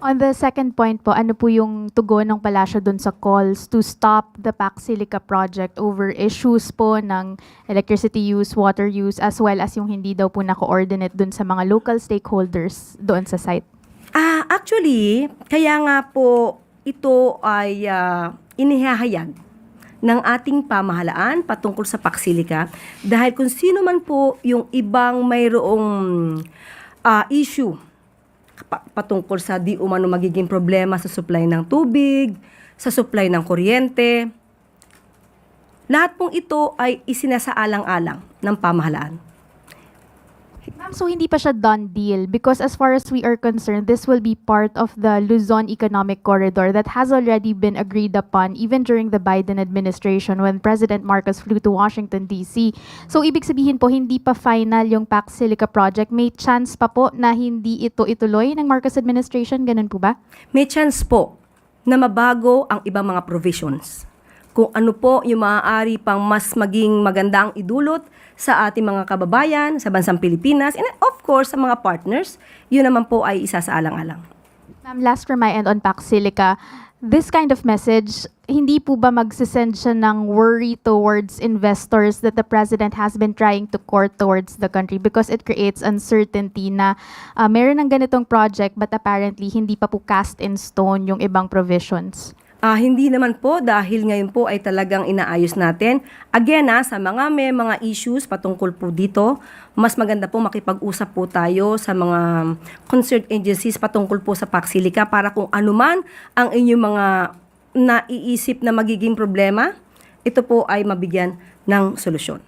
On the second point po, ano po yung tugon ng palasyo dun sa calls to stop the Pac Silica project over issues po ng electricity use, water use, as well as yung hindi daw po na-coordinate dun sa mga local stakeholders doon sa site? Actually, kaya nga po ito ay inihahayag ng ating pamahalaan patungkol sa Pac Silica dahil kung sino man po yung ibang mayroong issue patungkol sa di umano magiging problema sa supply ng tubig, sa supply ng kuryente, lahat pong ito ay isinasaalang-alang ng pamahalaan. Ma'am, so hindi pa siya done deal because as far as we are concerned, this will be part of the Luzon Economic Corridor that has already been agreed upon even during the Biden administration when President Marcos flew to Washington, D.C. So ibig sabihin po, hindi pa final yung Pac Silica project. May chance pa po na hindi ito ituloy ng Marcos administration? Ganun po ba? May chance po na mabago ang ibang mga provisions. Kung ano po yung maaari pang mas maging magandang idulot sa ating mga kababayan, sa bansang Pilipinas, and of course, sa mga partners, yun naman po ay isa sa alang-alang. Ma'am, last from my end on Pac Silica, this kind of message, hindi po ba magsisend siya ng worry towards investors that the President has been trying to court towards the country because it creates uncertainty na meron ng ganitong project but apparently hindi pa po cast in stone yung ibang provisions? Hindi naman po dahil ngayon po ay talagang inaayos natin. Again, sa may mga issues patungkol po dito, mas maganda po makipag-usap po tayo sa mga concerned agencies patungkol po sa Pac Silica para kung anuman ang inyong mga naiisip na magiging problema, ito po ay mabigyan ng solusyon.